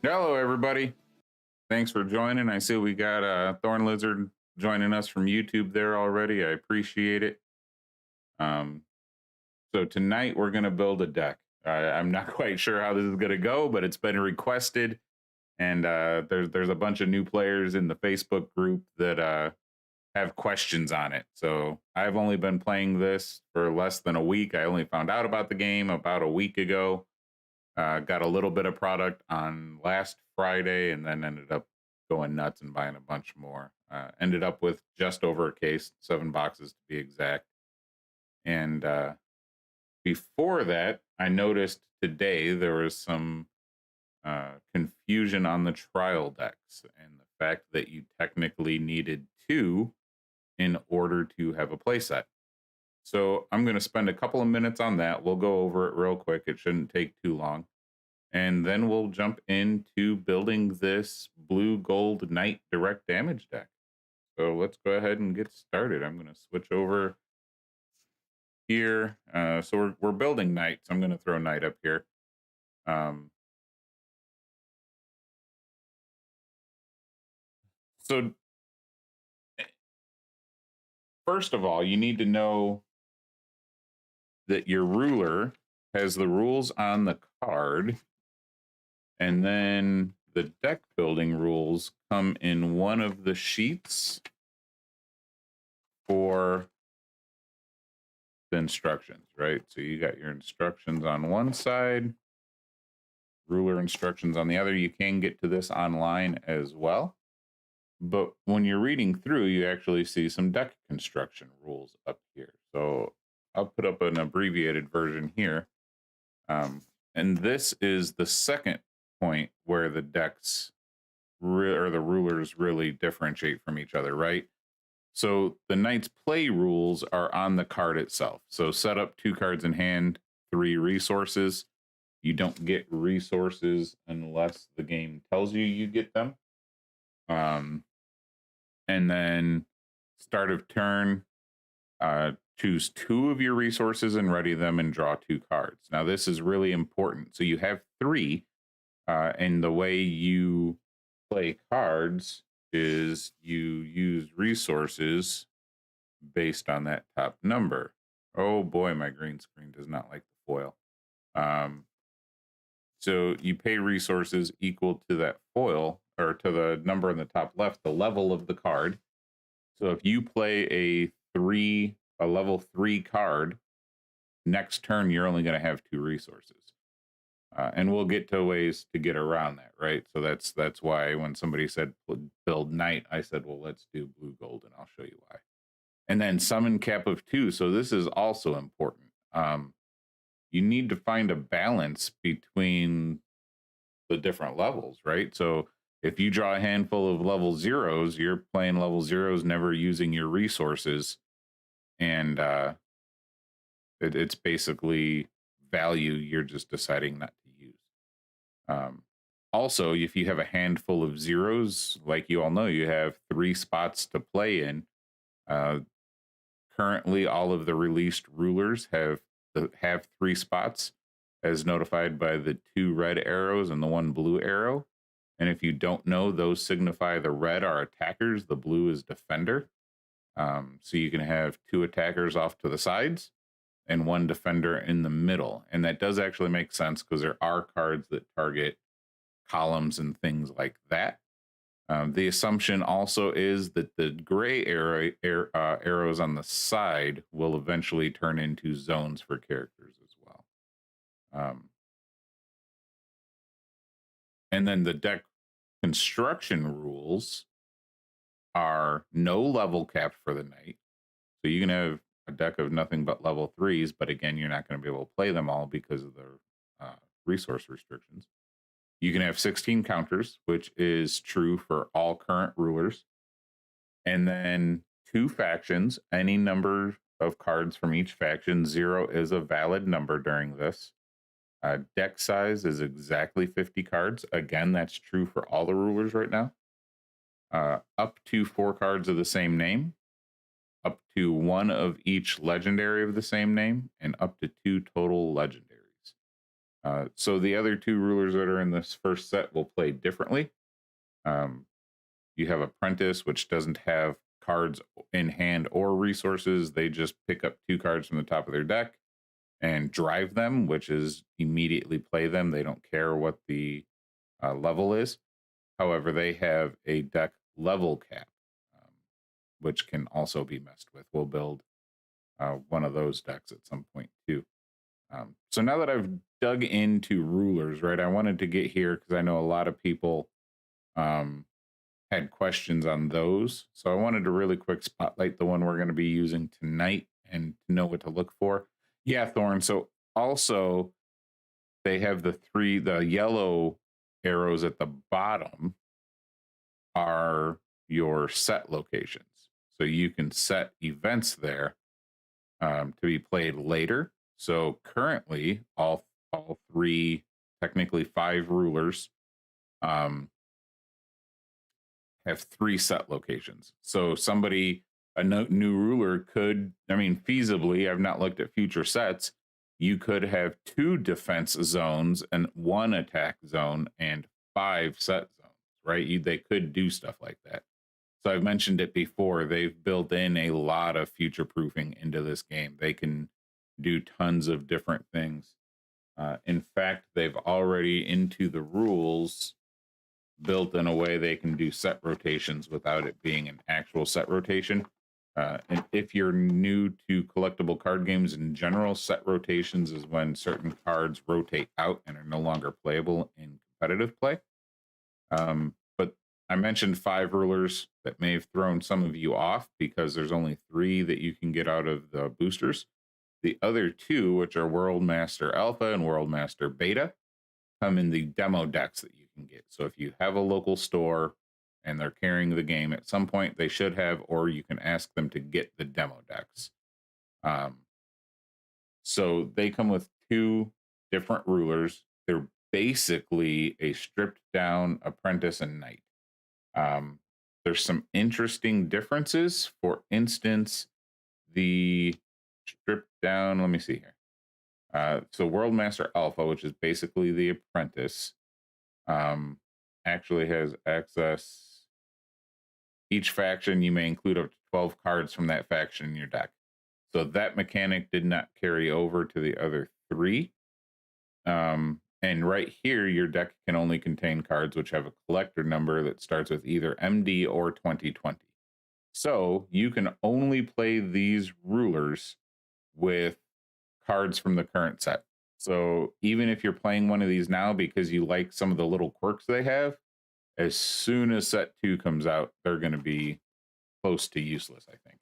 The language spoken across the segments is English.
Hello, everybody. Thanks for joining. I see we got Thorn Lizard joining us from YouTube there already. I appreciate it. Um, so tonight we're going to build a deck. I'm not quite sure how this is going to go, but it's been requested, and there's a bunch of new players in the Facebook group that have questions on it. So I've only been playing this for less than a week. I only found out about the game about a week ago. Got a little bit of product on last Friday and then ended up going nuts and buying a bunch more. Ended up with just over a case, 7 boxes to be exact. And before that, I noticed today there was some confusion on the trial decks and the fact that you technically needed two in order to have a playset. So I'm going to spend a couple of minutes on that. We'll go over it real quick. It shouldn't take too long. And then we'll jump into building this blue gold knight direct damage deck. So let's go ahead and get started. I'm going to switch over here. So we're building knights. I'm going to throw knight up here. So first of all, you need to know that your ruler has the rules on the card, and then the deck building rules come in one of the sheets for the instructions, right? So you got your instructions on one side, ruler instructions on the other. You can get to this online as well. But when you're reading through, you actually see some deck construction rules up here. So I'll put up an abbreviated version here. And this is the second point where the decks or the rulers really differentiate from each other, right? So the knight's play rules are on the card itself. So set up 2 cards in hand, 3 resources. You don't get resources unless the game tells you get them. And then start of turn, choose 2 of your resources and ready them and draw 2 cards. Now this is really important. So you have 3, and the way you play cards is you use resources based on that top number. Oh boy, my green screen does not like the foil. So you pay resources equal to that foil, or to the number in the top left, the level of the card. So if you play a level 3 card, next turn you're only going to have 2 resources. And we'll get to ways to get around that, right? So that's why when somebody said build knight, I said, well, let's do blue gold, and I'll show you why. And then summon cap of 2. So this is also important. You need to find a balance between the different levels, right? So if you draw a handful of level 0s, you're playing level 0s, never using your resources, and it's basically value you're just deciding not to use. Also, if you have a handful of 0s, like you all know, you have 3 spots to play in. Currently, all of the released rulers have 3 spots, as notified by the 2 red arrows and the 1 blue arrow. And if you don't know, those signify the red are attackers, the blue is defender. So you can have 2 attackers off to the sides and 1 defender in the middle. And that does actually make sense because there are cards that target columns and things like that. The assumption also is that the gray arrows on the side will eventually turn into zones for characters as well. And then the deck construction rules are no level cap for the knight. So you can have a deck of nothing but level 3s, but again, you're not going to be able to play them all because of the resource restrictions. You can have 16 counters, which is true for all current rulers. And then 2 factions, any number of cards from each faction. 0 is a valid number during this. Deck size is exactly 50 cards. Again, that's true for all the rulers right now. Up to 4 cards of the same name, up to 1 of each legendary of the same name, and up to 2 total legendaries. So the other two rulers that are in this first set will play differently. Um, you have Apprentice, which doesn't have cards in hand or resources. They just pick up 2 cards from the top of their deck and drive them, which is immediately play them. They don't care what the level is. However, they have a deck level cap, which can also be messed with. We'll build one of those decks at some point too. So now that I've dug into rulers, right, I wanted to get here because I know a lot of people had questions on those. So I wanted to really quick spotlight the one we're going to be using tonight and to know what to look for. Yeah, Thorn. So also they have the yellow arrows at the bottom are your set locations. So you can set events there to be played later. So currently, all 3, technically 5 rulers, have 3 set locations. So a new ruler could, I mean, feasibly, I've not looked at future sets. You could have 2 defense zones and 1 attack zone and 5 set zones, right? They could do stuff like that. So I've mentioned it before. They've built in a lot of future proofing into this game. They can do tons of different things. In fact, they've already into the rules built in a way they can do set rotations without it being an actual set rotation. And if you're new to collectible card games in general, set rotations is when certain cards rotate out and are no longer playable in competitive play. But I mentioned 5 rulers that may have thrown some of you off because there's only 3 that you can get out of the boosters. The other 2, which are World Master Alpha and World Master Beta, come in the demo decks that you can get. So if you have a local store and they're carrying the game at some point, they should have, or you can ask them to get the demo decks. So they come with 2 different rulers. They're basically a stripped down Apprentice and Knight. There's some interesting differences. For instance, the stripped down, let me see here. So World Master Alpha, which is basically the Apprentice, actually has access. Each faction, you may include up to 12 cards from that faction in your deck. So that mechanic did not carry over to the other 3. And right here, your deck can only contain cards which have a collector number that starts with either MD or 2020. So you can only play these rulers with cards from the current set. So even if you're playing one of these now because you like some of the little quirks they have, as soon as set 2 comes out, they're going to be close to useless, I think.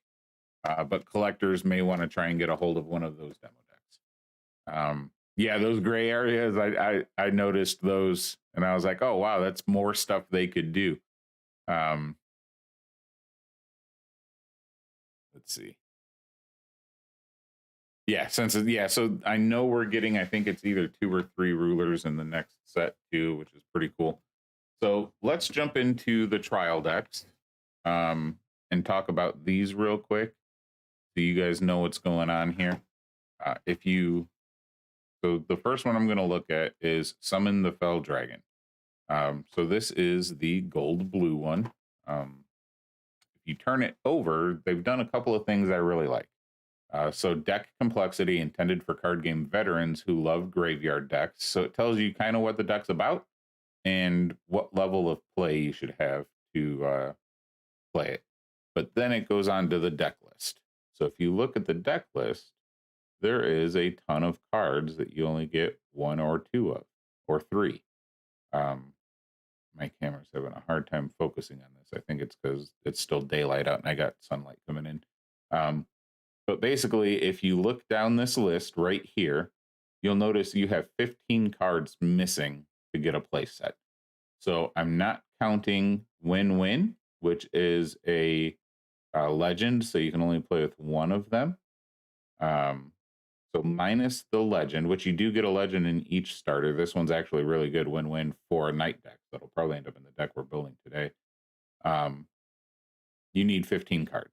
But collectors may want to try and get a hold of one of those demo decks. Yeah, those gray areas, I noticed those and I was like, oh, wow, that's more stuff they could do. Let's see. Yeah, so I know we're getting, I think it's either 2 or 3 rulers in the next set too, which is pretty cool. So let's jump into the trial decks and talk about these real quick so you guys know what's going on here. So the first one I'm going to look at is Summon the Fell Dragon. So this is the gold blue one. If you turn it over, they've done a couple of things I really like. So deck complexity intended for card game veterans who love graveyard decks. So it tells you kind of what the deck's about and what level of play you should have to play it. But then it goes on to the deck list. So if you look at the deck list, there is a ton of cards that you only get 1 or 2 of, or 3. My camera's having a hard time focusing on this. I think it's because it's still daylight out and I got sunlight coming in. But basically, if you look down this list right here, you'll notice you have 15 cards missing to get a play set. So I'm not counting Win-Win, which is a legend, so you can only play with 1 of them. So minus the legend, which you do get a legend in each starter. This one's actually really good Win-Win for a Knight deck. That'll probably end up in the deck we're building today. You need 15 cards.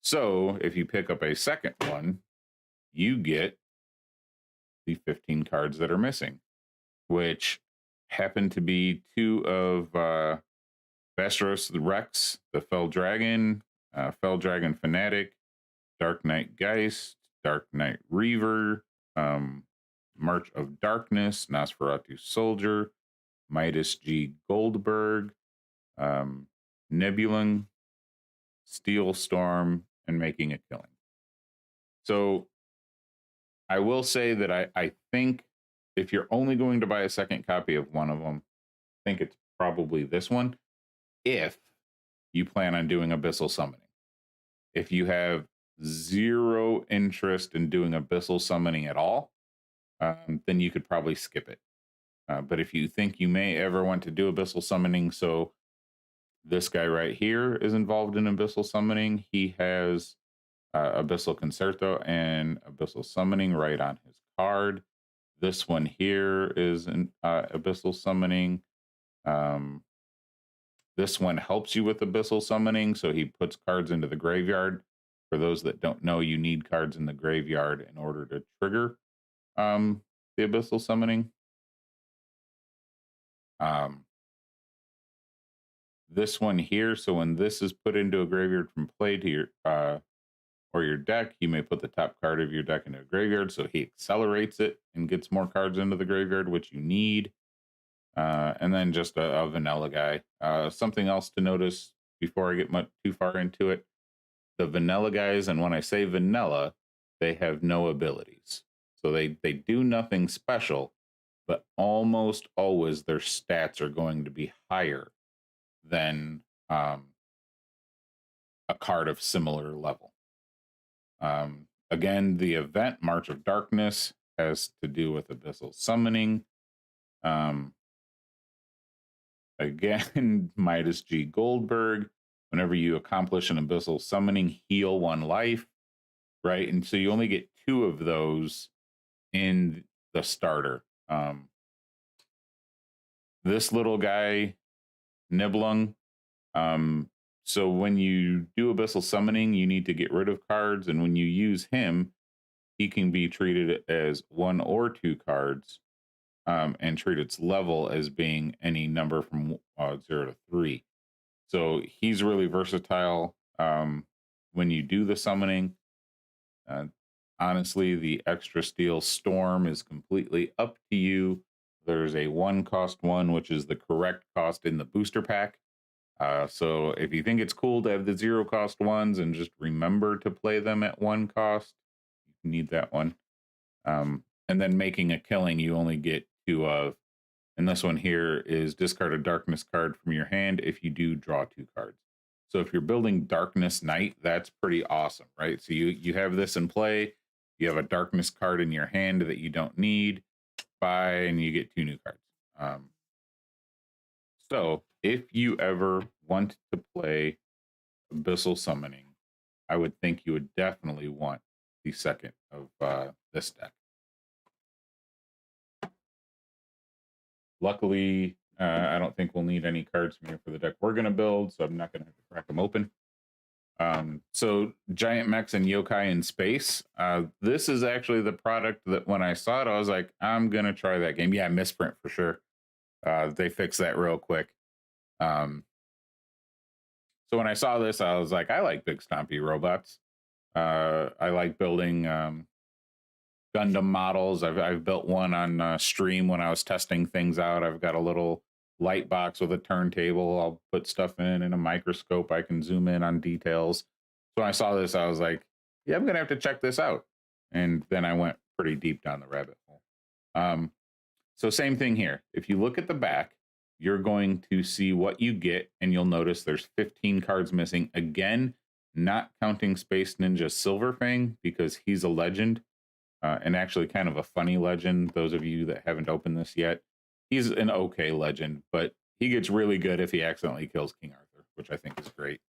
So if you pick up a second one, you get the 15 cards that are missing, which happen to be two of Vestros the Rex, the Fell Dragon Fanatic, Dark Knight Geist, Dark Knight Reaver, March of Darkness, Nosferatu Soldier, Midas G. Goldberg, Nebulon, Steel Storm, and Making a Killing. So I will say that I think if you're only going to buy a second copy of one of them, I think it's probably this one, if you plan on doing Abyssal Summoning. If you have zero interest in doing Abyssal Summoning at all, then you could probably skip it. But if you think you may ever want to do Abyssal Summoning, so this guy right here is involved in Abyssal Summoning. He has Abyssal Concerto and Abyssal Summoning right on his card. This one here is an Abyssal Summoning. This one helps you with Abyssal Summoning, so he puts cards into the graveyard. For those that don't know, you need cards in the graveyard in order to trigger the Abyssal Summoning. This one here, so when this is put into a graveyard from play to your or your deck, you may put the top card of your deck into a graveyard, so he accelerates it and gets more cards into the graveyard, which you need. And then just a vanilla guy. Something else to notice before I get too far into it, the vanilla guys, and when I say vanilla, they have no abilities. So they do nothing special, but almost always their stats are going to be higher than a card of similar level. Again, the event March of Darkness has to do with Abyssal Summoning. Again, Midas G. Goldberg, whenever you accomplish an Abyssal Summoning, heal 1 life, right? And so you only get 2 of those in the starter. This little guy, Nebulon, so when you do Abyssal Summoning, you need to get rid of cards, and when you use him, he can be treated as 1 or 2 cards, and treat its level as being any number from 0 to 3. So he's really versatile when you do the summoning. Honestly, the extra steel storm is completely up to you. There's a 1 cost 1, which is the correct cost in the booster pack. So if you think it's cool to have the 0 cost ones and just remember to play them at 1 cost, you need that one. And then Making a Killing, you only get 2 of. And this one here is discard a Darkness card from your hand if you do draw 2 cards. So if you're building Darkness Knight, that's pretty awesome, right? So you have this in play. You have a Darkness card in your hand that you don't need. Buy, and you get 2 new cards. So if you ever want to play Abyssal Summoning, I would think you would definitely want the second of this deck. Luckily, I don't think we'll need any cards from here for the deck we're going to build, so I'm not going to have to crack them open. So Giant Mechs and Yokai in Space. This is actually the product that when I saw it, I was like, I'm going to try that game. Yeah, misprint for sure. They fixed that real quick. So when I saw this, I was like, I like big stompy robots. I like building Gundam models. I've built one on stream when I was testing things out. I've got a little light box with a turntable. I'll put stuff in and a microscope. I can zoom in on details. So when I saw this, I was like, yeah, I'm going to have to check this out. And then I went pretty deep down the rabbit hole. So same thing here. If you look at the back, you're going to see what you get, and you'll notice there's 15 cards missing. Again, not counting Space Ninja Silverfang, because he's a legend, and actually kind of a funny legend. Those of you that haven't opened this yet, he's an okay legend, but he gets really good if he accidentally kills King Arthur, which I think is great.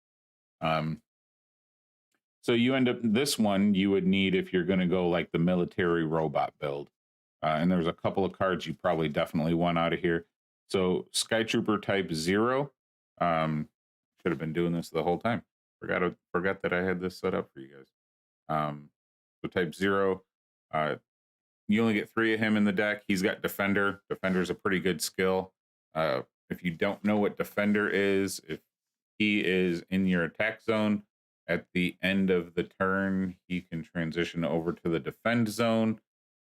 So you end up, this one you would need if you're going to go like the military robot build. And there's a couple of cards you probably definitely want out of here. So Sky Trooper Type 0. Should have been doing this the whole time. Forgot that I had this set up for you guys. So Type 0. you only get 3 of him in the deck. He's got Defender. Defender's a pretty good skill. If you don't know what Defender is, if he is in your attack zone at the end of the turn, he can transition over to the defend zone,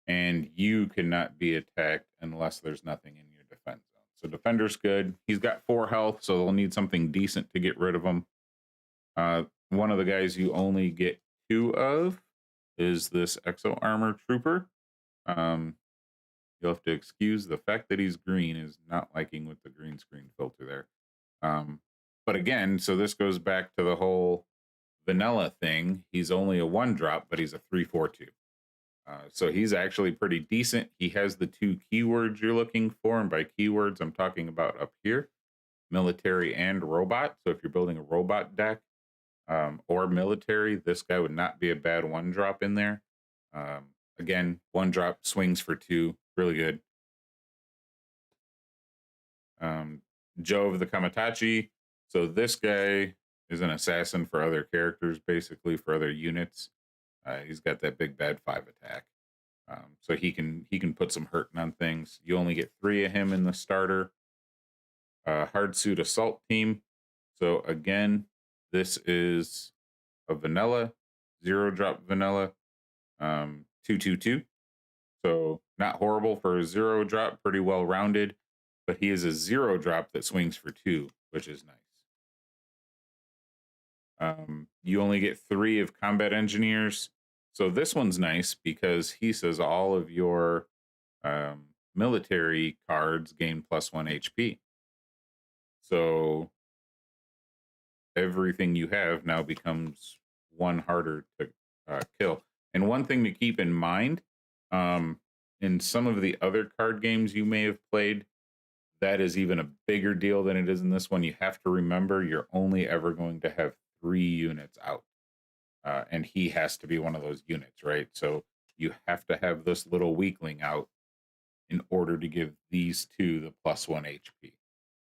and you cannot be attacked unless there's nothing in your defend zone. So Defender's good. He's got 4 health, so they'll need something decent to get rid of him. One of the guys you only get 2 of is this Exo Armor Trooper. You'll have to excuse the fact that he's green is not liking with the green screen filter there. But again, so this goes back to the whole vanilla thing. He's only a 1-drop, but he's a 3/4/2. So he's actually pretty decent. He has the 2 keywords you're looking for, and by keywords, I'm talking about up here, military and robot. So if you're building a robot deck or military, this guy would not be a bad 1-drop in there. Again, 1-drop swings for 2, really good. Jove the Kamatachi. So this guy is an assassin for other characters, basically for other units. He's got that big bad 5 attack. So he can put some hurting on things. You only get 3 of him in the starter. Hard Suit Assault Team. So again, this is a vanilla, 0-drop vanilla, 2/2/2. So not horrible for a 0-drop, pretty well rounded, but he is a 0-drop that swings for 2, which is nice. You only get 3 of Combat Engineers. So this one's nice because he says all of your military cards gain +1 HP. So everything you have now becomes 1 harder to kill. And one thing to keep in mind, in some of the other card games you may have played, that is even a bigger deal than it is in this one. You have to remember you're only ever going to have 3 units out. And he has to be one of those units, right? So you have to have this little weakling out in order to give these 2 the +1 HP.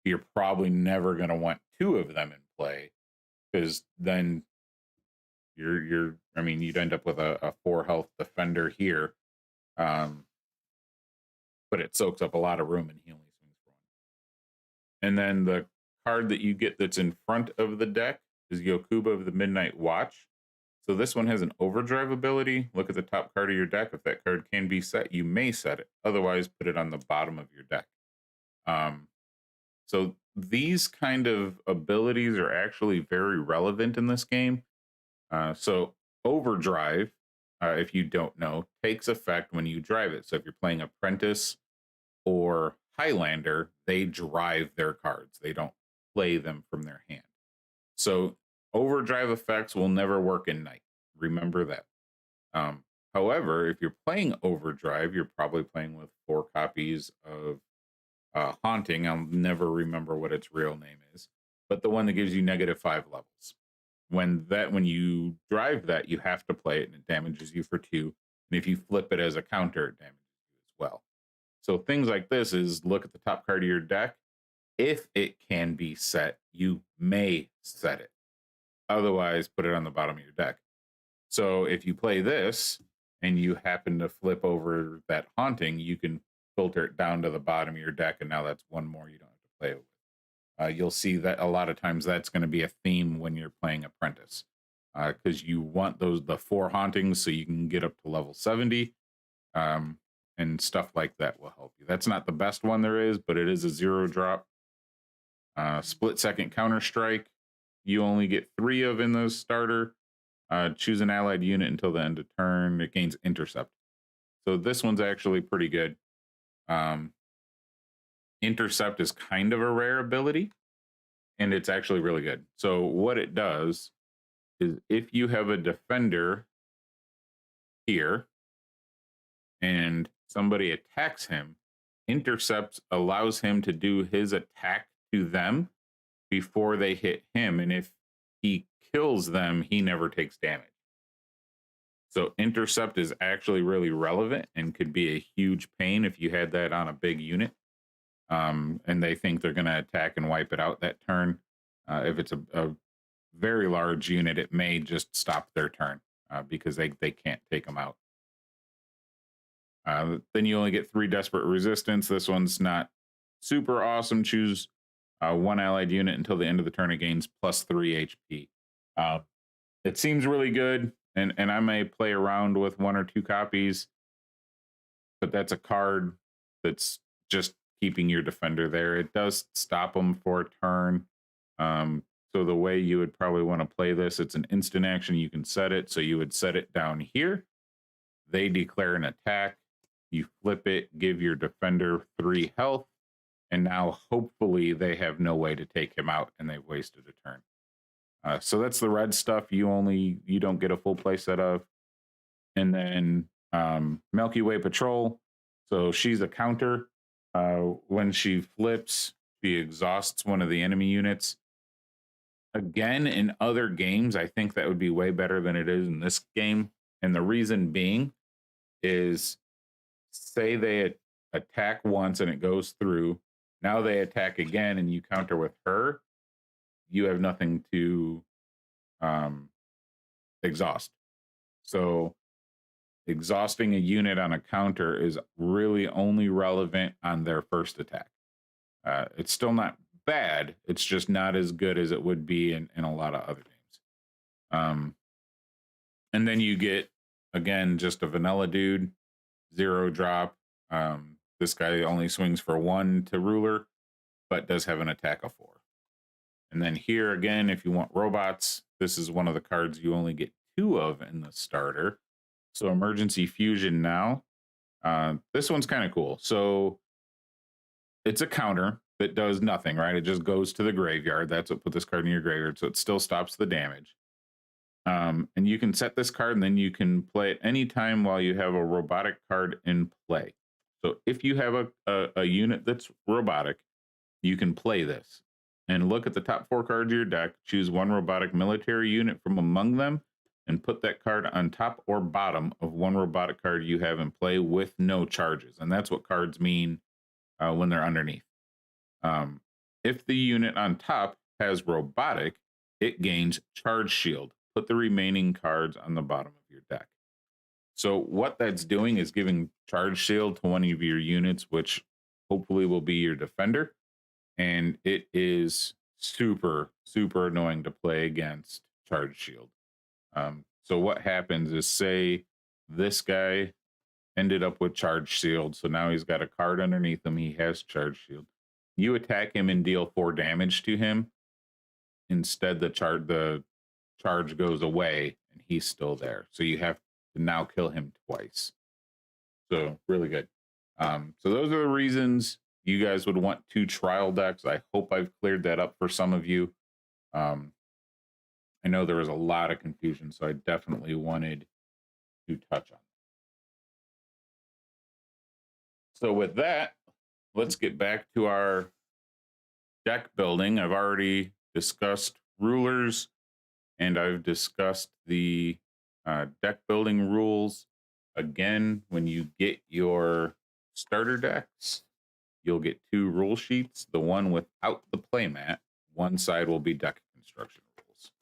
You're probably never going to want 2 of them in play, because then you'd end up with a 4 health defender here. But it soaks up a lot of room and he only swings for 1. And then the card that you get that's in front of the deck is Yokuba of the Midnight Watch. So this one has an overdrive ability. Look at the top card of your deck. If that card can be set, you may set it. Otherwise, put it on the bottom of your deck. So these kind of abilities are actually very relevant in this game. So overdrive, if you don't know, takes effect when you drive it. So if you're playing Apprentice or Highlander, they drive their cards. They don't play them from their hand. So overdrive effects will never work in Night. Remember that. However, if you're playing overdrive, you're probably playing with 4 copies of Haunting. I'll never remember what its real name is, but the one that gives you -5 levels. When you drive that, you have to play it, and it damages you for 2. And if you flip it as a counter, it damages you as well. So things like this is, look at the top card of your deck. If it can be set, you may set it. Otherwise, put it on the bottom of your deck. So if you play this and you happen to flip over that Haunting, you can filter it down to the bottom of your deck, and now that's 1 more you don't have to play with. You'll see that a lot of times that's going to be a theme when you're playing Apprentice, because you want the 4 Hauntings so you can get up to level 70, and stuff like that will help you. That's not the best one there is, but it is a 0-drop. Split second counter strike. You only get 3 of in the starter. Choose an allied unit until the end of turn. It gains intercept. So this one's actually pretty good. Intercept is kind of a rare ability, and it's actually really good. So what it does is, if you have a defender here and somebody attacks him, intercept allows him to do his attack to them before they hit him, and if he kills them, he never takes damage. So intercept is actually really relevant and could be a huge pain if you had that on a big unit, and they think they're going to attack and wipe it out that turn. If it's a very large unit, it may just stop their turn because they can't take them out. Then you only get 3 desperate resistance. This one's not super awesome. Choose 1 allied unit until the end of the turn. It gains plus 3 HP. It seems really good, and I may play around with 1 or 2 copies, but that's a card that's just keeping your defender there. It does stop them for a turn. So the way you would probably want to play this, it's an instant action. You can set it. So you would set it down here. They declare an attack. You flip it, give your defender 3 health. And now hopefully they have no way to take him out and they've wasted a turn. So that's the red stuff you don't get a full play set of. And then Milky Way Patrol. So she's a counter. When she flips, she exhausts one of the enemy units. Again, in other games, I think that would be way better than it is in this game. And the reason being is, say they attack once and it goes through. Now they attack again and you counter with her. You have nothing to exhaust. So exhausting a unit on a counter is really only relevant on their first attack. It's still not bad. It's just not as good as it would be in a lot of other games. And then you get, again, just a vanilla dude, 0 drop. This guy only swings for 1 to ruler, but does have an attack of 4. And then here again, if you want robots, this is one of the cards you only get 2 of in the starter. So Emergency Fusion now. This one's kind of cool. So it's a counter that does nothing, right? It just goes to the graveyard. That's what put this card in your graveyard. So it still stops the damage. And you can set this card and then you can play it anytime while you have a robotic card in play. So if you have a unit that's robotic, you can play this and look at the top 4 cards of your deck, choose 1 robotic military unit from among them, and put that card on top or bottom of 1 robotic card you have in play with no charges. And that's what cards mean when they're underneath. If the unit on top has robotic, it gains charge shield. Put the remaining cards on the bottom of your deck. So what that's doing is giving charge shield to one of your units, which hopefully will be your defender. And it is super, super annoying to play against charge shield. So what happens is, say this guy ended up with charge shield. So now he's got a card underneath him. He has charge shield. You attack him and deal 4 damage to him. Instead, the charge goes away and he's still there. So you have to now kill him twice. So really good. So those are the reasons you guys would want 2 trial decks. I hope I've cleared that up for some of you. I know there was a lot of confusion, so I definitely wanted to touch on it. So with that, let's get back to our deck building. I've already discussed rulers, and I've discussed the deck building rules. Again, when you get your starter decks, you'll get 2 rule sheets. The one without the playmat, one side will be deck construction rules.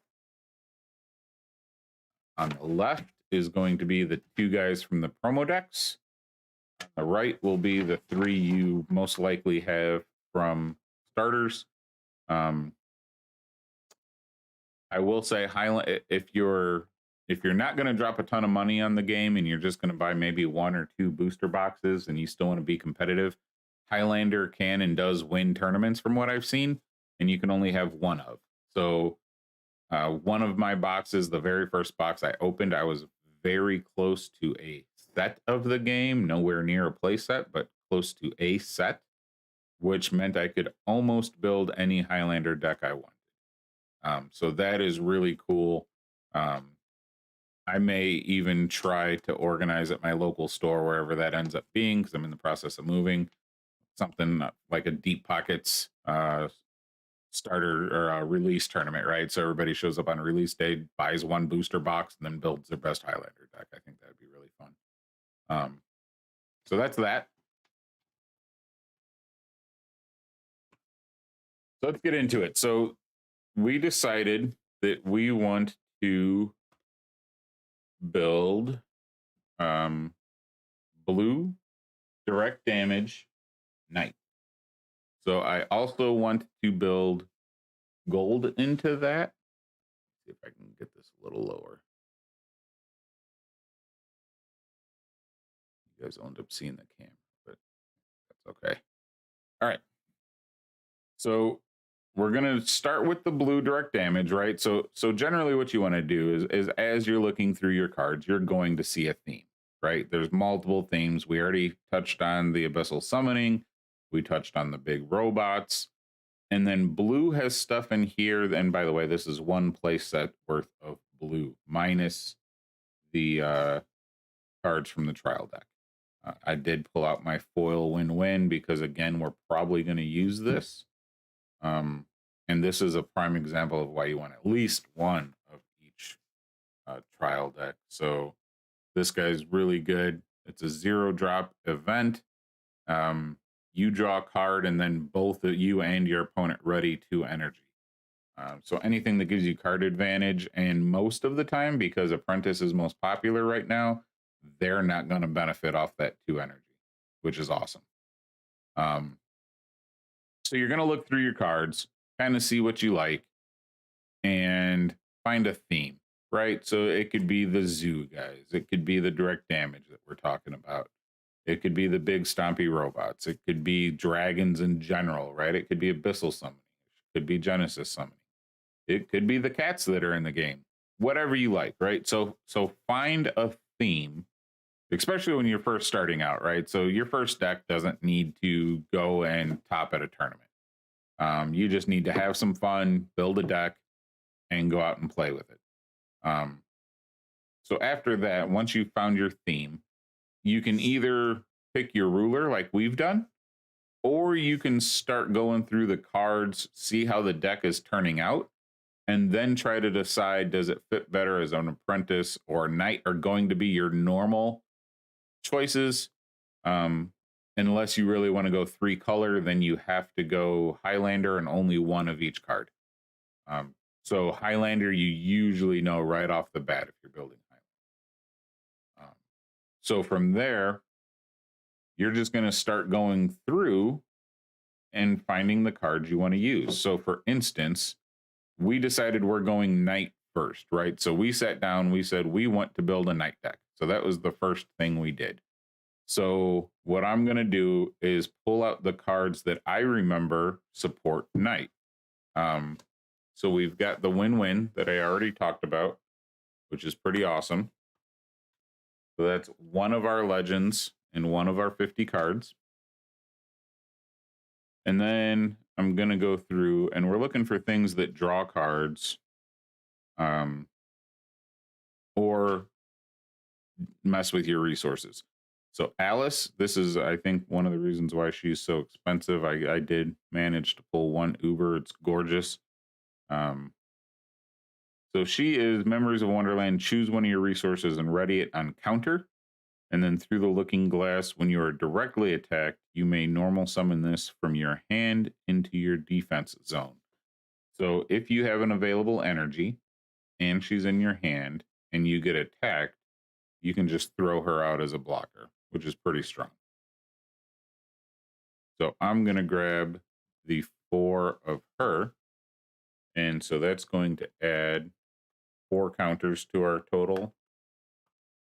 On the left is going to be the 2 guys from the promo decks. On the right will be the 3 you most likely have from starters. I will say, if you're not going to drop a ton of money on the game and you're just going to buy maybe 1 or 2 booster boxes and you still want to be competitive, Highlander can and does win tournaments from what I've seen, and you can only have 1 of. So one of my boxes, the very first box I opened, I was very close to a set of the game, nowhere near a play set, but close to a set, which meant I could almost build any Highlander deck I wanted. So that is really cool. I may even try to organize at my local store, wherever that ends up being, because I'm in the process of moving, something like a Deep Pockets starter or a release tournament, right? So everybody shows up on release day, buys 1 booster box, and then builds their best Highlander deck. I think that'd be really fun. So that's that. So let's get into it. So we decided that we want to build blue direct damage knight. So I also want to build gold into that. Let's see if I can get this a little lower. You guys will end up seeing the camera, but that's okay. All right. So we're gonna start with the blue direct damage, right? So generally what you want to do is as you're looking through your cards, you're going to see a theme, right? There's multiple themes. We already touched on the abyssal summoning, we touched on the big robots, and then blue has stuff in here. And by the way, this is one play set worth of blue minus the cards from the trial deck. I did pull out my foil win-win because again, we're probably going to use this. And this is a prime example of why you want at least one of each trial deck. So this guy's really good. It's a 0-drop event. You draw a card, and then both of you and your opponent ready 2 energy. So anything that gives you card advantage, and most of the time, because Apprentice is most popular right now, they're not going to benefit off that 2 energy, which is awesome. So you're going to look through your cards, kind of see what you like, and find a theme, right? So it could be the zoo guys. It could be the direct damage that we're talking about. It could be the big stompy robots. It could be dragons in general, right? It could be abyssal summoning. It could be Genesis summoning. It could be the cats that are in the game. Whatever you like, right? So find a theme, especially when you're first starting out, right? So your first deck doesn't need to go and top at a tournament. You just need to have some fun, build a deck, and go out and play with it. So after that, once you've found your theme, you can either pick your ruler like we've done, or you can start going through the cards, see how the deck is turning out, and then try to decide, does it fit better as an apprentice or knight are going to be your normal choices. Unless you really want to go 3 color, then you have to go Highlander and only one of each card. So Highlander, you usually know right off the bat if you're building Highlander. So from there, you're just going to start going through and finding the cards you want to use. So for instance, we decided we're going knight first, right? So we sat down, we said we want to build a knight deck. So that was the first thing we did. So what I'm going to do is pull out the cards that I remember support knight. So we've got the win-win that I already talked about, which is pretty awesome. So that's one of our legends and one of our 50 cards. And then I'm going to go through and we're looking for things that draw cards or mess with your resources. So Alice, this is, I think, one of the reasons why she's so expensive. I did manage to pull one Uber. It's gorgeous. So she is Memories of Wonderland. Choose one of your resources and ready it on counter. And then through the looking glass, when you are directly attacked, you may normal summon this from your hand into your defense zone. So if you have an available energy and she's in your hand and you get attacked, you can just throw her out as a blocker, which is pretty strong. So I'm going to grab the 4 of her. And so that's going to add 4 counters to our total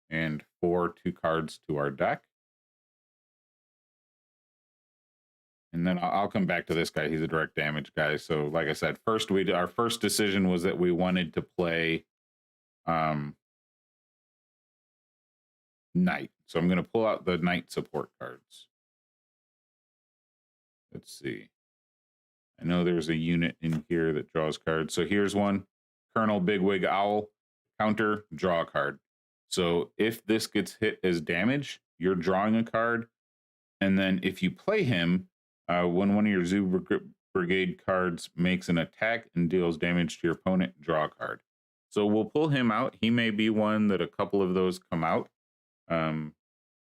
and 4 2 cards to our deck. And then I'll come back to this guy. He's a direct damage guy. So like I said, our first decision was that we wanted to play knight. So I'm going to pull out the knight support cards. Let's see. I know there's a unit in here that draws cards. So here's one, Colonel Bigwig Owl, counter, draw a card. So if this gets hit as damage, you're drawing a card. And then if you play him, when one of your Zoo Brigade cards makes an attack and deals damage to your opponent, draw a card. So we'll pull him out. He may be one that a couple of those come out.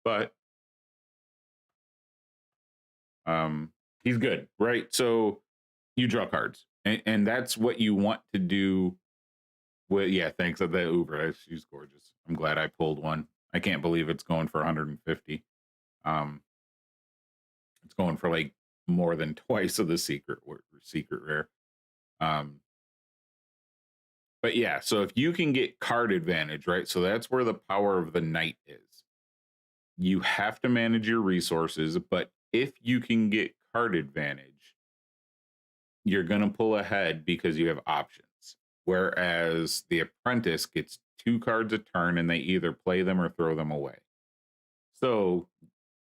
But he's good, right? So you draw cards. And that's what you want to do. Well, yeah, thanks. The Uber, she's gorgeous. I'm glad I pulled one. I can't believe it's going for 150. It's going for like more than twice of the secret rare. But yeah, so if you can get card advantage, right? So that's where the power of the knight is. You have to manage your resources, but if you can get card advantage, you're going to pull ahead because you have options. Whereas the apprentice gets 2 cards a turn and they either play them or throw them away. So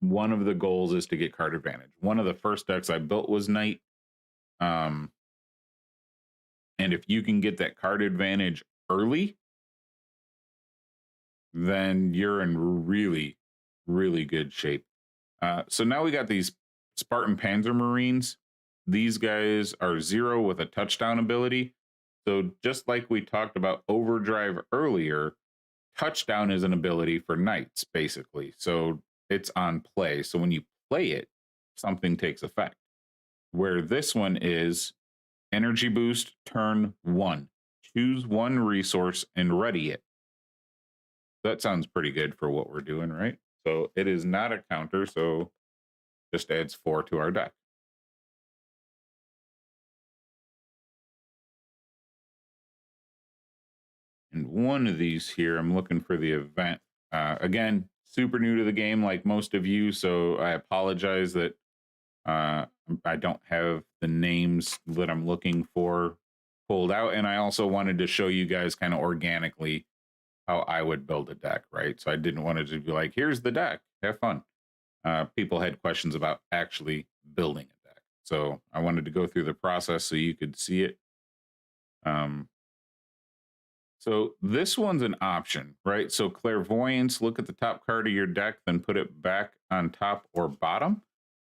one of the goals is to get card advantage. One of the first decks I built was knight. And if you can get that card advantage early, then you're in really, really good shape. So now we got these Spartan Panzer Marines. These guys are 0 with a touchdown ability. So just like we talked about Overdrive earlier, touchdown is an ability for knights, basically. So it's on play. So when you play it, something takes effect. Where this one is energy boost, turn 1. Choose 1 resource and ready it. That sounds pretty good for what we're doing, right? So it is not a counter, so just adds 4 to our deck. And one of these here, I'm looking for the event. Again, super new to the game like most of you, so I apologize that I don't have the names that I'm looking for pulled out. And I also wanted to show you guys kind of organically how I would build a deck, right? So I didn't want to just be like, here's the deck, have fun. People had questions about actually building a deck. So I wanted to go through the process so you could see it. So this one's an option, right? So Clairvoyance, look at the top card of your deck, then put it back on top or bottom.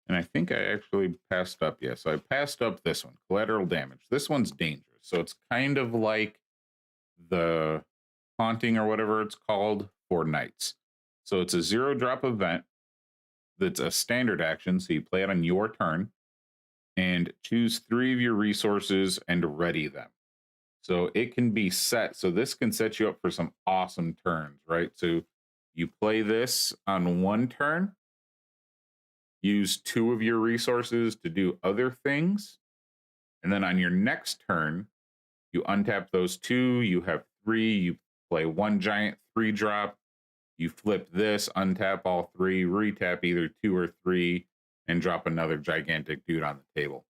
And I think I actually passed up. Yeah, so I passed up this one, Collateral Damage. This one's dangerous. So it's kind of like the Haunting or whatever it's called for knights. So it's a 0-drop event that's a standard action. So you play it on your turn and choose 3 of your resources and ready them. So it can be set. So this can set you up for some awesome turns, right? So you play this on 1 turn, use 2 of your resources to do other things. And then on your next turn, you untap those 2, you have 3, you play 1 giant 3-drop, you flip this, untap all 3, retap either 2 or 3, and drop another gigantic dude on the table.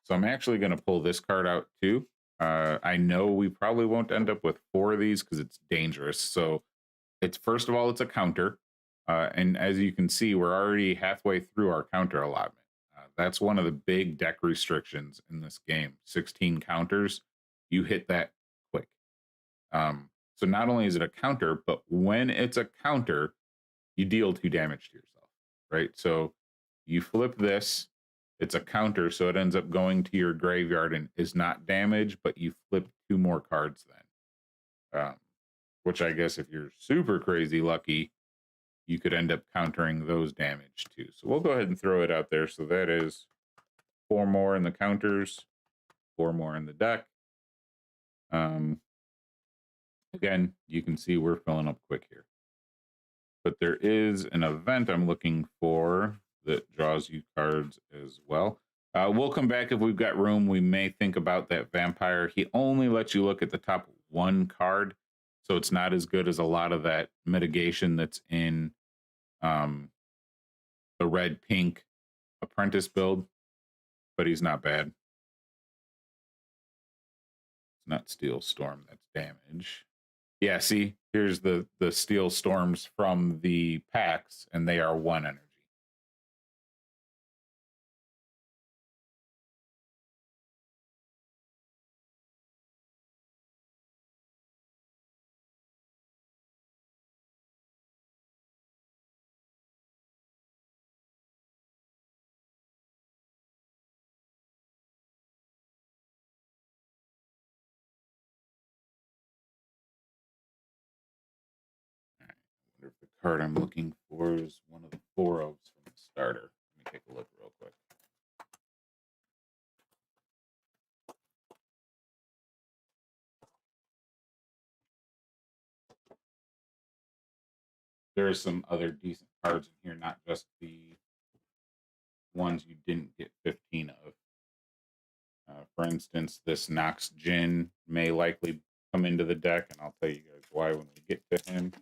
So I'm actually going to pull this card out too. I know we probably won't end up with 4 of these because it's dangerous. So it's, first of all, it's a counter. And as you can see, we're already halfway through our counter allotment. That's one of the big deck restrictions in this game. 16 counters, you hit that quick. So not only is it a counter, but when it's a counter, you deal 2 damage to yourself, right? So you flip this, it's a counter, so it ends up going to your graveyard and is not damage, but you flip 2 more cards then. Which I guess if you're super crazy lucky, you could end up countering those damage too. So we'll go ahead and throw it out there. So that is 4 more in the counters, 4 more in the deck. Again, you can see we're filling up quick here. But there is an event I'm looking for that draws you cards as well. We'll come back if we've got room. We may think about that vampire. He only lets you look at the top 1 card, so it's not as good as a lot of that mitigation that's in the red-pink apprentice build, but he's not bad. It's not Steel Storm, that's damage. Yeah, see, here's the Steel Storms from the packs, and they are 1 energy. I wonder if the card I'm looking for is one of the 4 ofs from the starter. Let me take a look real quick. there's some other decent cards in here, not just the ones you didn't get 15 of. For instance, this Nox Jin may likely come into the deck, and I'll tell you guys why when we get to him.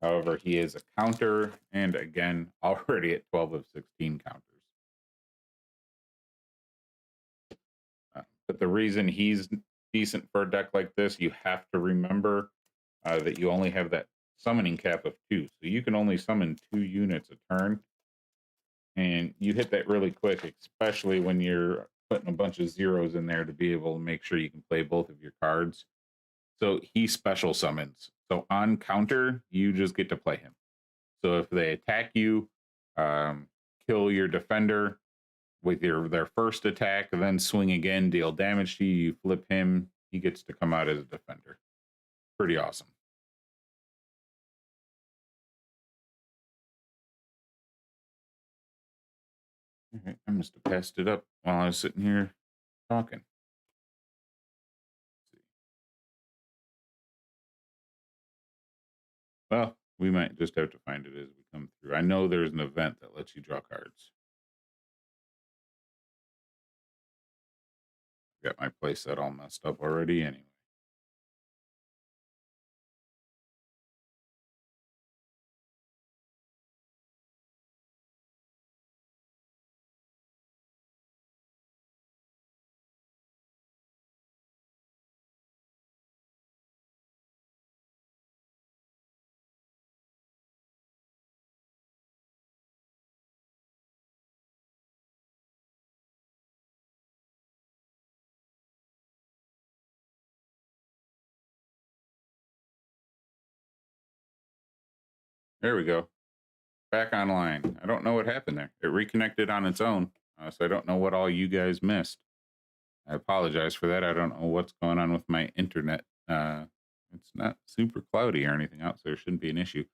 However, he is a counter, and again, already at 12 of 16 counters. But the reason he's decent for a deck like this, you have to remember that you only have that summoning cap of 2. So you can only summon 2 units a turn. And you hit that really quick, especially when you're putting a bunch of zeros in there to be able to make sure you can play both of your cards. So he special summons. So on counter, you just get to play him. So if they attack you, kill your defender with their first attack, and then swing again, deal damage to you, you flip him, he gets to come out as a defender. Pretty awesome. All right, I must have passed it up while I was sitting here talking. Well, we might just have to find it as we come through. I know there's an event that lets you draw cards. Got my playset all messed up already anyway. There we go. Back online. I don't know what happened there. It reconnected on its own. So I don't know what all you guys missed. I apologize for that. I don't know what's going on with my internet. It's not super cloudy or anything out, so there shouldn't be an issue.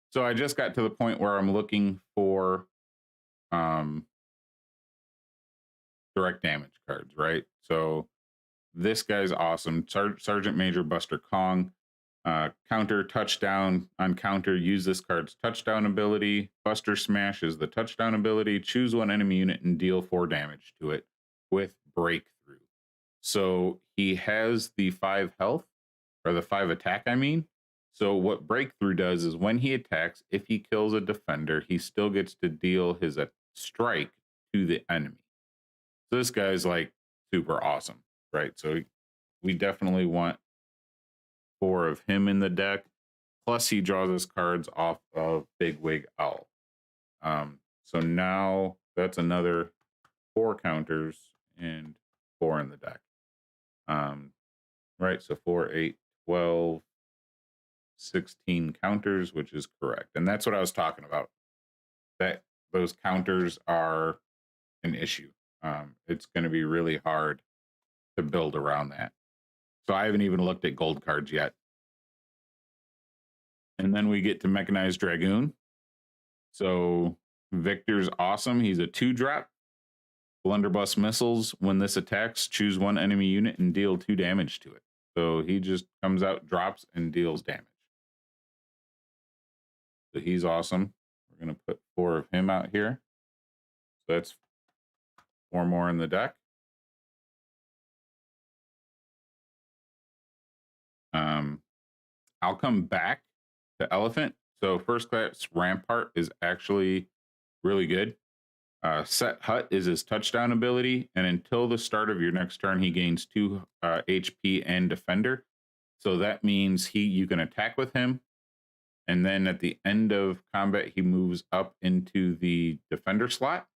So I just got to the point where I'm looking for direct damage cards, right? So this guy's awesome. Sergeant Major Buster Kong. Counter touchdown on counter. Use this card's touchdown ability. Buster Smash is the touchdown ability. Choose one enemy unit and deal 4 damage to it with breakthrough. So he has the 5 health, or the 5 attack, I mean. So what breakthrough does is when he attacks, if he kills a defender, he still gets to deal his strike to the enemy. So this guy's like super awesome, right? So we definitely want 4 of him in the deck. Plus he draws his cards off of Bigwig Owl. So now that's another 4 counters and 4 in the deck. Right, so 4, 8, 12, 16 counters, which is correct. And that's what I was talking about. That those counters are an issue. It's going to be really hard to build around that. So I haven't even looked at gold cards yet. And then we get to Mechanized Dragoon. So Victor's awesome. He's a 2-drop. Blunderbuss missiles. When this attacks, choose one enemy unit and deal 2 damage to it. So he just comes out, drops, and deals damage. So he's awesome. We're going to put 4 of him out here. So that's 4 more in the deck. I'll come back to Elephant. So First Class Rampart is actually really good. Set Hut is his touchdown ability, and until the start of your next turn, he gains 2 HP and Defender. So that means you can attack with him, and then at the end of combat, he moves up into the Defender slot,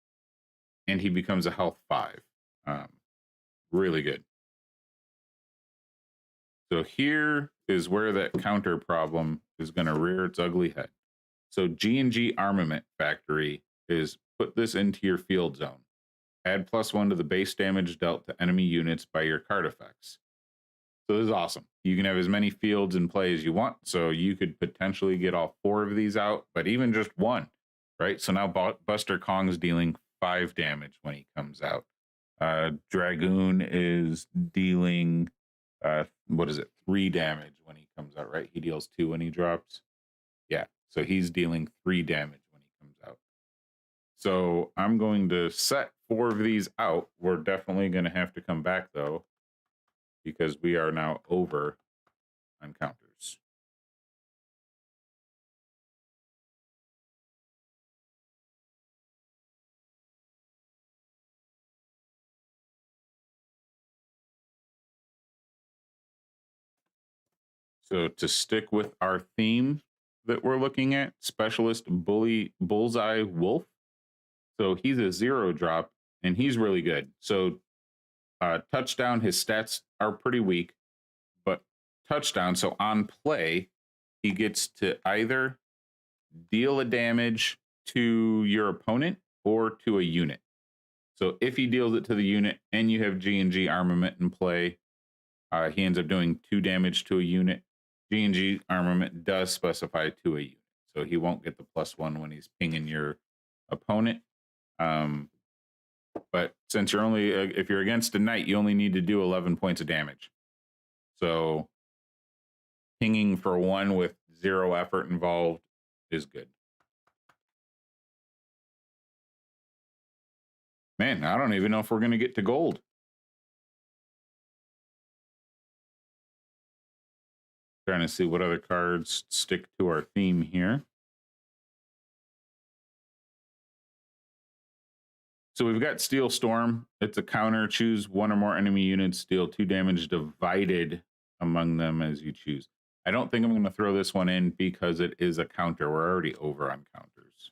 and he becomes a Health 5. Really good. So here is where that counter problem is going to rear its ugly head. So G&G Armament Factory is put this into your field zone. Add +1 to the base damage dealt to enemy units by your card effects. So this is awesome. You can have as many fields in play as you want. So you could potentially get all 4 of these out, but even just 1, right? So now Buster Kong's dealing 5 damage when he comes out. Dragoon is dealing, 3 damage when he comes out, right? He deals 2 when he drops. Yeah, so he's dealing 3 damage when he comes out. So I'm going to set 4 of these out. We're definitely going to have to come back, though, because we are now over on counters. So to stick with our theme that we're looking at, Specialist Bullseye Wolf. So he's a 0 drop, and he's really good. So touchdown, his stats are pretty weak, but touchdown, so on play, he gets to either deal a damage to your opponent or to a unit. So if he deals it to the unit and you have G&G armament in play, he ends up doing 2 damage to a unit. G&G armament does specify to a unit, so he won't get the +1 when he's pinging your opponent. But since you're only, if you're against a knight, you only need to do 11 points of damage. So pinging for 1 with 0 effort involved is good. Man, I don't even know if we're going to get to gold. Trying to see what other cards stick to our theme here. So we've got Steel Storm. It's a counter. Choose 1 or more enemy units, deal 2 damage divided among them as you choose. I don't think I'm going to throw this one in because it is a counter. We're already over on counters.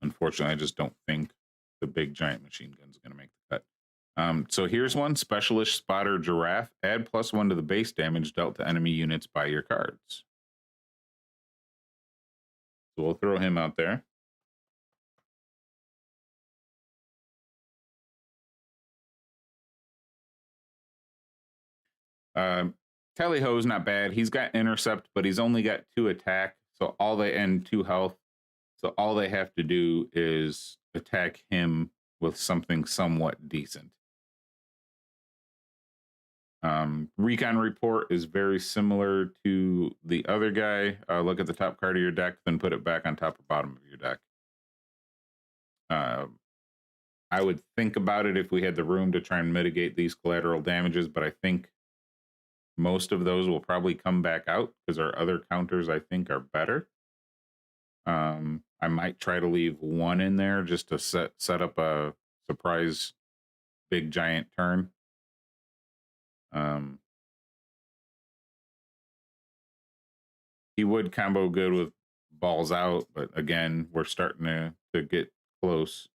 Unfortunately, I just don't think the big giant machine gun is going to make the cut. So here's one, Specialist Spotter Giraffe. Add +1 to the base damage dealt to enemy units by your cards. So we'll throw him out there. Tally-Ho's not bad. He's got intercept, but he's only got 2 attack, so all they and 2 health. So all they have to do is attack him with something somewhat decent. Recon Report is very similar to the other guy. Look at the top card of your deck, then put it back on top or bottom of your deck. I would think about it if we had the room to try and mitigate these collateral damages, but I think most of those will probably come back out because our other counters, I think, are better. I might try to leave 1 in there just to set up a surprise big giant turn. He would combo good with Balls Out, but again, we're starting to get close.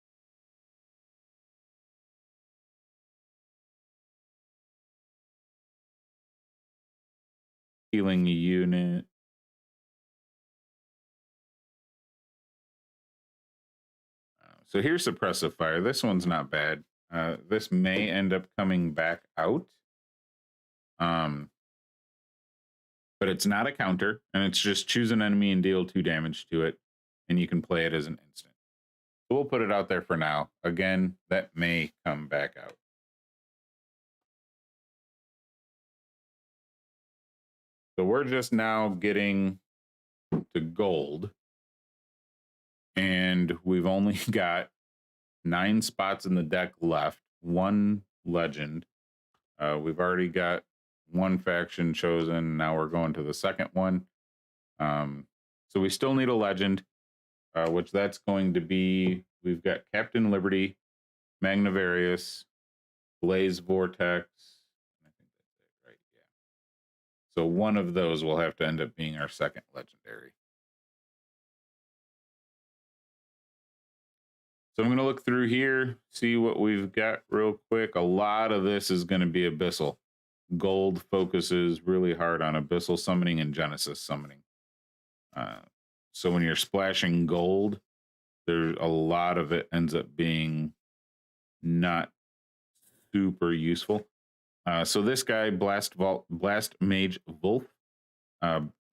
Healing a unit. So here's Suppressive Fire. This one's not bad. This may end up coming back out. But it's not a counter, and it's just choose an enemy and deal 2 damage to it, and you can play it as an instant. So we'll put it out there for now. Again, that may come back out. So we're just now getting to gold, and we've only got 9 spots in the deck left, 1 legend. We've already got 1 faction chosen. Now we're going to the second one. So we still need a legend, which that's going to be, we've got Captain Liberty, Magnavarius, Blaze Vortex. I think that's it, right? Yeah. So one of those will have to end up being our second legendary. So I'm going to look through here, see what we've got real quick. A lot of this is going to be Abyssal. Gold focuses really hard on Abyssal summoning and Genesis summoning. So when you're splashing gold, there's a lot of it ends up being not super useful. So this guy, Blast Mage Wolf,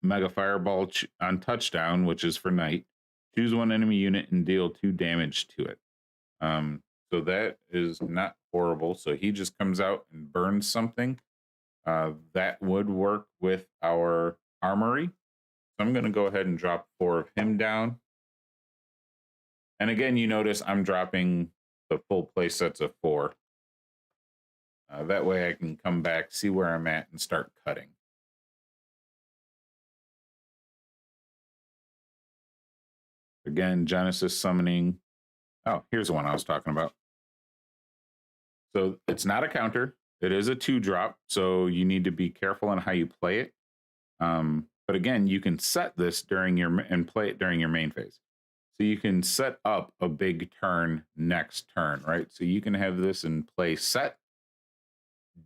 Mega Fireball on touchdown, which is for Knight. Choose 1 enemy unit and deal 2 damage to it. So that is not horrible. So he just comes out and burns something. that would work with our armory. So I'm going to go ahead and drop 4 of him down. And again, you notice I'm dropping the full play sets of 4. That way I can come back, see where I'm at, and start cutting. Again, Genesis summoning. Oh, here's the one I was talking about. So it's not a counter. It is a 2-drop, so you need to be careful on how you play it. But again, you can set this during your and play it during your main phase. So you can set up a big turn next turn, right? So you can have this in play set,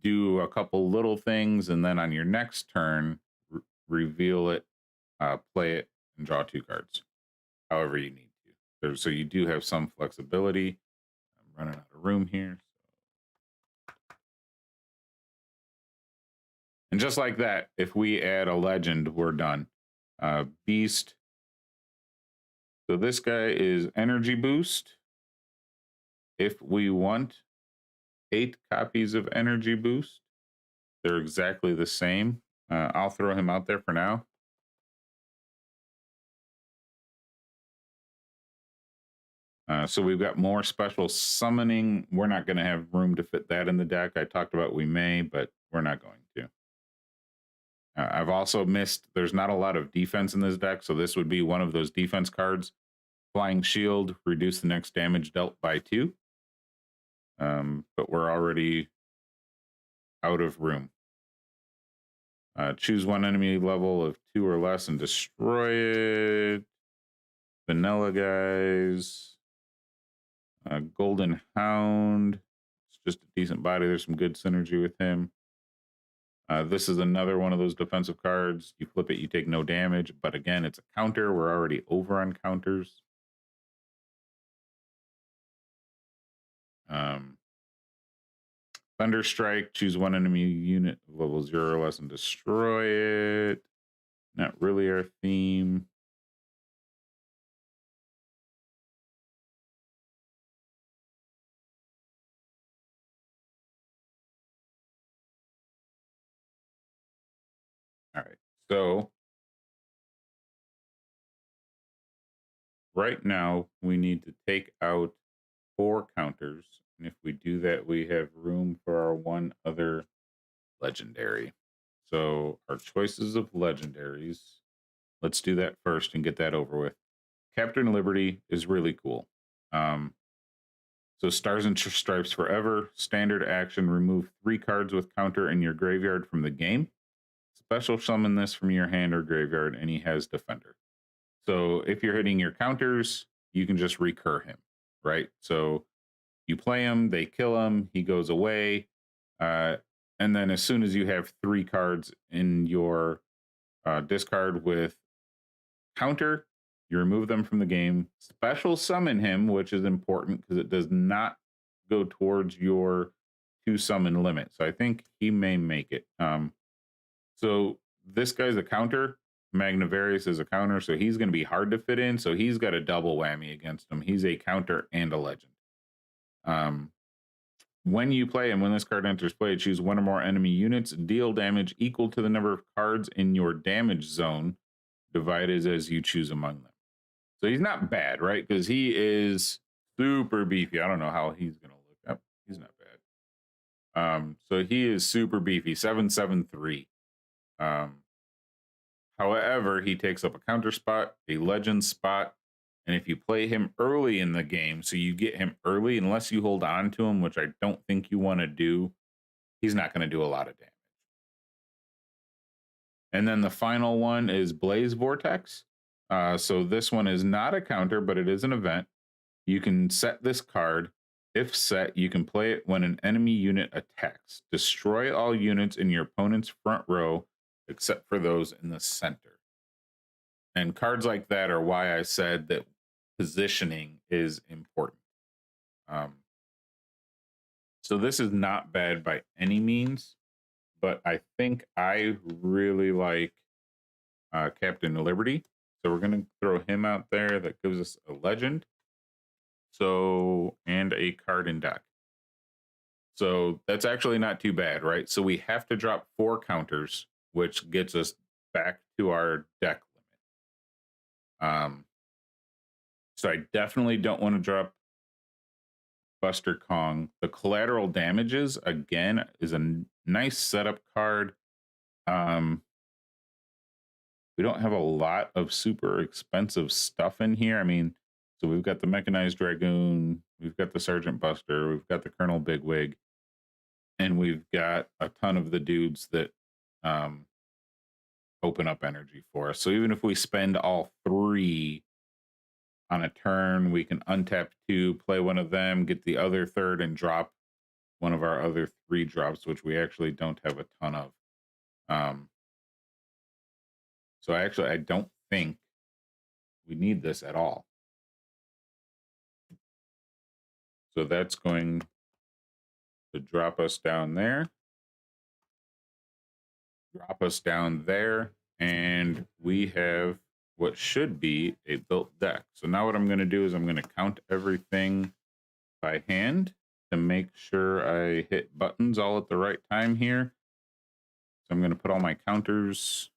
do a couple little things, and then on your next turn, reveal it, play it, and draw 2 cards, however you need to. So you do have some flexibility. I'm running out of room here. And just like that, if we add a legend, we're done. Beast. So this guy is energy boost. If we want 8 copies of energy boost, they're exactly the same. I'll throw him out there for now. So we've got more special summoning. We're not going to have room to fit that in the deck. I talked about we may, but we're not going to. I've also missed, there's not a lot of defense in this deck, so this would be one of those defense cards. Flying Shield, reduce the next damage dealt by 2. But we're already out of room. Choose one enemy level of 2 or less and destroy it. Vanilla guys. Golden Hound. It's just a decent body. There's some good synergy with him. This is another one of those defensive cards. You flip it, you take no damage. But again, it's a counter. We're already over on counters. Thunderstrike, choose one enemy unit level 0 or less and destroy it. Not really our theme. All right, so right now we need to take out 4 counters. And if we do that, we have room for our one other legendary. So our choices of legendaries, let's do that first and get that over with. Captain Liberty is really cool. So Stars and Stripes Forever, standard action, remove 3 cards with counter in your graveyard from the game. Special summon this from your hand or graveyard, and he has Defender. So if you're hitting your counters, you can just recur him, right? So you play him, they kill him, he goes away. And then as soon as you have 3 cards in your discard with counter, you remove them from the game. Special summon him, which is important because it does not go towards your 2 summon limit. So I think he may make it. So this guy's a counter. Magnavarius is a counter, so he's going to be hard to fit in. So he's got a double whammy against him. He's a counter and a legend. When you play and when this card enters play, choose 1 or more enemy units, deal damage equal to the number of cards in your damage zone, divided as you choose among them. So he's not bad, right? Because he is super beefy. I don't know how he's going to look up. He's not bad. So he is super beefy, 773. However, he takes up a counter spot, a legend spot, and if you play him early in the game, so you get him early, unless you hold on to him, which I don't think you want to do, he's not going to do a lot of damage. And then the final one is Blaze Vortex. So this one is not a counter, but it is an event. You can set this card. If set, you can play it when an enemy unit attacks. Destroy all units in your opponent's front row, except for those in the center. And cards like that are why I said that positioning is important. So this is not bad by any means, but I think I really like Captain Liberty. So we're going to throw him out there. That gives us a legend. So, and a card in deck. So that's actually not too bad, right? So we have to drop 4 counters, which gets us back to our deck limit. So I definitely don't want to drop Buster Kong. The collateral damages, again, is a nice setup card. We don't have a lot of super expensive stuff in here. I mean, so we've got the Mechanized Dragoon, we've got the Sergeant Buster, we've got the Colonel Bigwig, and we've got a ton of the dudes that open up energy for us. So even if we spend all 3 on a turn, we can untap 2, play one of them, get the other third, and drop one of our other 3 drops, which we actually don't have a ton of. So I don't think we need this at all. So that's going to drop us down there. Drop us down there. And we have what should be a built deck. So now what I'm going to do is I'm going to count everything by hand to make sure I hit buttons all at the right time here. So I'm going to put all my counters.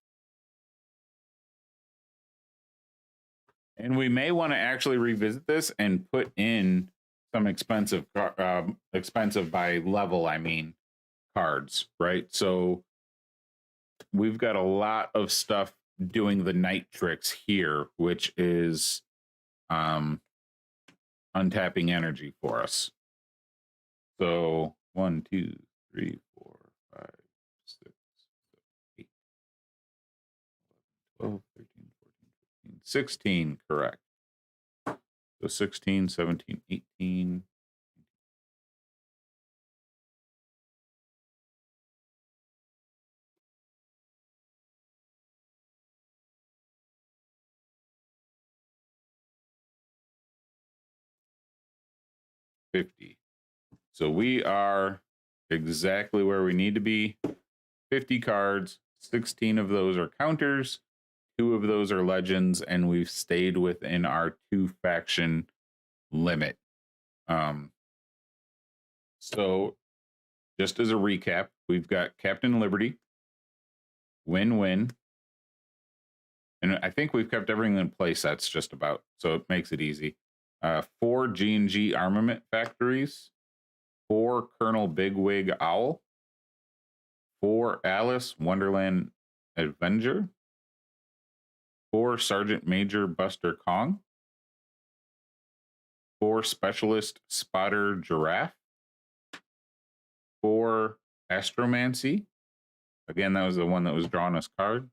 And we may want to actually revisit this and put in some expensive by level, I mean, cards, right? So we've got a lot of stuff doing the night tricks here, which is untapping energy for us. So 1, 2, 3, 4, 5, 6, 7, 8, 12, 13, 14, 15, 16, correct. So 16, 17, 18. $50. So we are exactly where we need to be. 50 cards, 16 of those are counters, 2 of those are legends, and we've stayed within our 2 faction limit. So just as a recap, we've got Captain Liberty, Win-Win, and I think we've kept everything in play sets just about, so it makes it easy. 4 G&G armament factories, 4 Colonel Bigwig Owl, 4 Alice Wonderland Avenger, 4 Sergeant Major Buster Kong, 4 Specialist Spotter Giraffe, 4 Astromancy. Again, that was the one that was drawing us cards.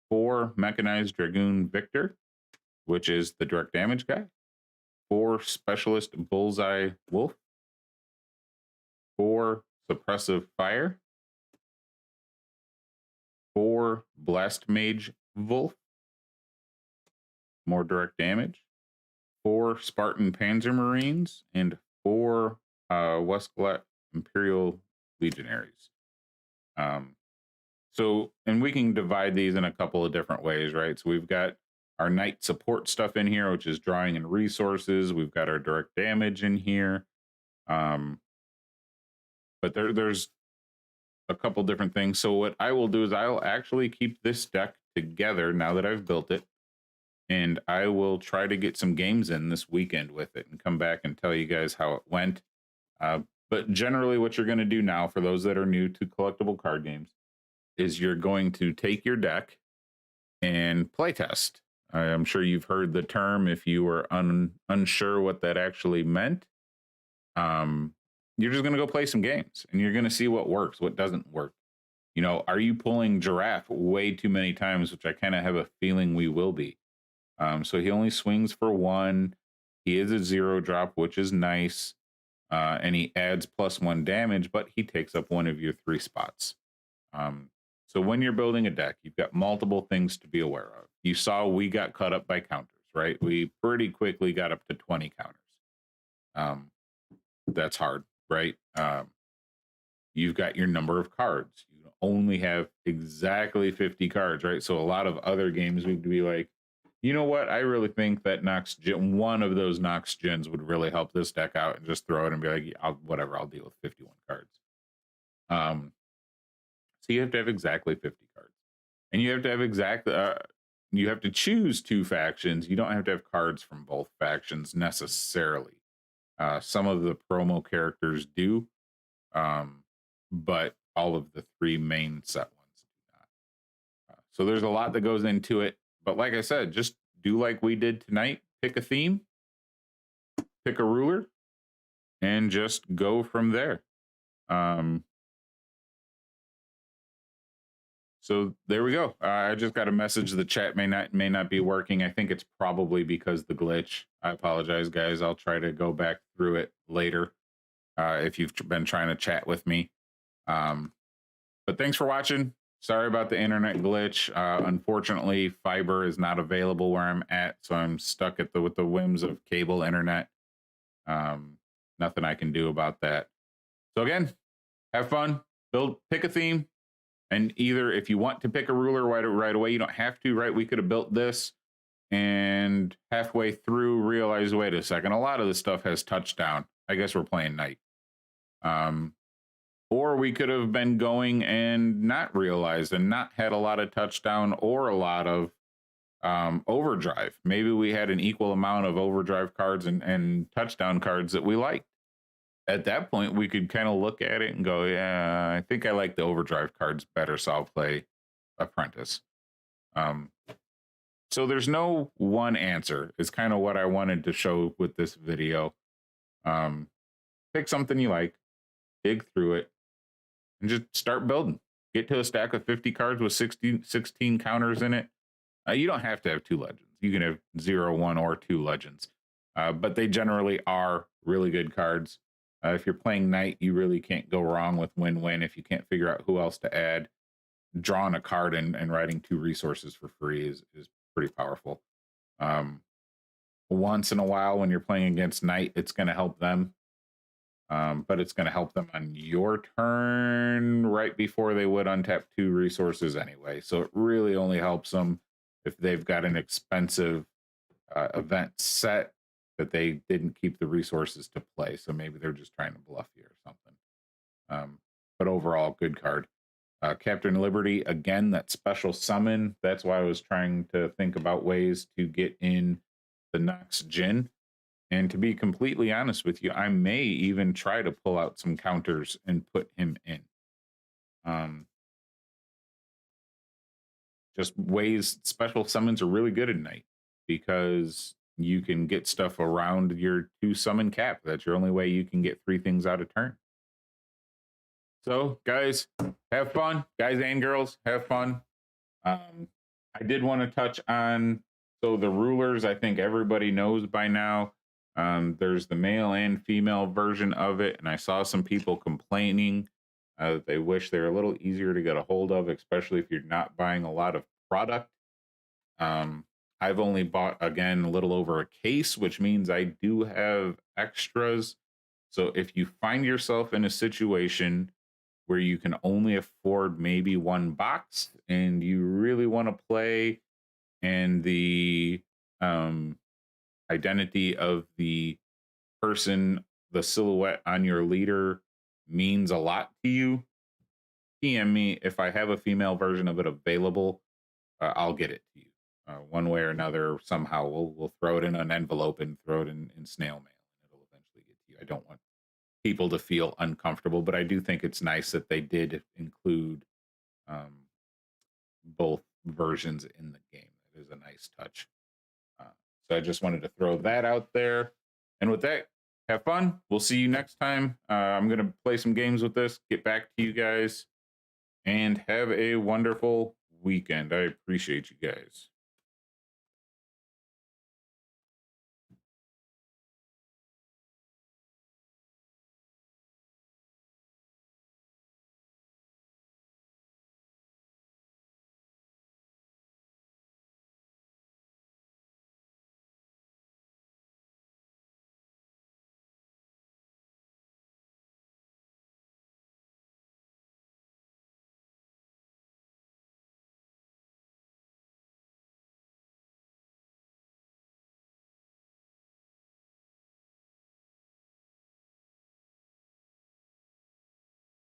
4 Mechanized Dragoon Victor, which is the direct damage guy. 4 Specialist Bullseye Wolf. 4 Suppressive Fire. 4 Blast Mage Wolf. More direct damage. 4 Spartan Panzer Marines and 4 Westglatt Imperial Legionaries. So, and we can divide these in a couple of different ways, right? So we've got our knight support stuff in here, which is drawing in resources. We've got our direct damage in here. But there's a couple different things. So what I will do is I'll actually keep this deck together now that I've built it. And I will try to get some games in this weekend with it and come back and tell you guys how it went. But generally what you're going to do now, for those that are new to collectible card games, is you're going to take your deck and play test. I'm sure you've heard the term. If you were unsure what that actually meant, you're just going to go play some games and you're going to see what works, what doesn't work. You know, are you pulling Giraffe way too many times, which I kind of have a feeling we will be. So he only swings for 1. He is a 0 drop, which is nice. And he adds +1 damage, but he takes up one of your 3 spots. So when you're building a deck, you've got multiple things to be aware of. You saw we got caught up by counters, right? We pretty quickly got up to 20 counters. That's hard, right? You've got your number of cards. You only have exactly 50 cards, right? So a lot of other games would be like, You know what? I really think that Nox Gen, one of those Nox Gens would really help this deck out, and just throw it and be like, yeah, whatever, I'll deal with 51 cards. So you have to have exactly 50 cards. And you have to have you have to choose 2 factions. You don't have to have cards from both factions necessarily. Some of the promo characters do, but all of the 3 main set ones do not. So there's a lot that goes into it. But like I said, just do like we did tonight. Pick a theme, pick a ruler, and just go from there. So there we go. I just got a message. The chat may not be working. I think it's probably because the glitch. I apologize, guys. I'll try to go back through it later if you've been trying to chat with me. But thanks for watching. Sorry about the internet glitch. Unfortunately, fiber is not available where I'm at, so I'm stuck with the whims of cable internet. Nothing I can do about that. So again, have fun. Pick a theme. And either if you want to pick a ruler right away, you don't have to, right? We could have built this and halfway through realized, wait a second, a lot of this stuff has touchdown. I guess we're playing Knight. Or we could have been going and not realized and not had a lot of touchdown or a lot of overdrive. Maybe we had an equal amount of overdrive cards and touchdown cards that we liked. At that point, we could kind of look at it and go, yeah, I think I like the overdrive cards better, so I'll play Apprentice. So there's no one answer. Is kind of what I wanted to show with this video. Pick something you like, dig through it, and just start building. Get to a stack of 50 cards with 16 counters in it. You don't have to have 2 legends. You can have 0, 1, or 2 legends. But they generally are really good cards. If you're playing Knight, you really can't go wrong with win-win if you can't figure out who else to add. Drawing a card and writing 2 resources for free is pretty powerful. Once in a while when you're playing against Knight, it's going to help them. But it's going to help them on your turn right before they would untap 2 resources anyway. So it really only helps them if they've got an expensive event set that they didn't keep the resources to play. So maybe they're just trying to bluff you or something. But overall, good card. Captain Liberty, again, that special summon. That's why I was trying to think about ways to get in the Nox Gen. And to be completely honest with you, I may even try to pull out some counters and put him in. Just ways, special summons are really good at Knight because you can get stuff around your 2 summon cap. That's your only way you can get 3 things out of turn. So, guys, have fun. Guys and girls, have fun. I did want to touch on, so the rulers, I think everybody knows by now. There's the male and female version of it, and I saw some people complaining that they wish they're a little easier to get a hold of, especially if you're not buying a lot of product. I've only bought, again, a little over a case, which means I do have extras. So if you find yourself in a situation where you can only afford maybe 1 box and you really want to play and the identity of the person, the silhouette on your leader means a lot to you, PM me. If I have a female version of it available, I'll get it to you. One way or another, somehow we'll throw it in an envelope and throw it in snail mail, and it'll eventually get to you. I don't want people to feel uncomfortable, but I do think it's nice that they did include both versions in the game. It is a nice touch. So I just wanted to throw that out there. And with that, have fun. We'll see you next time. I'm going to play some games with this, get back to you guys, and have a wonderful weekend. I appreciate you guys.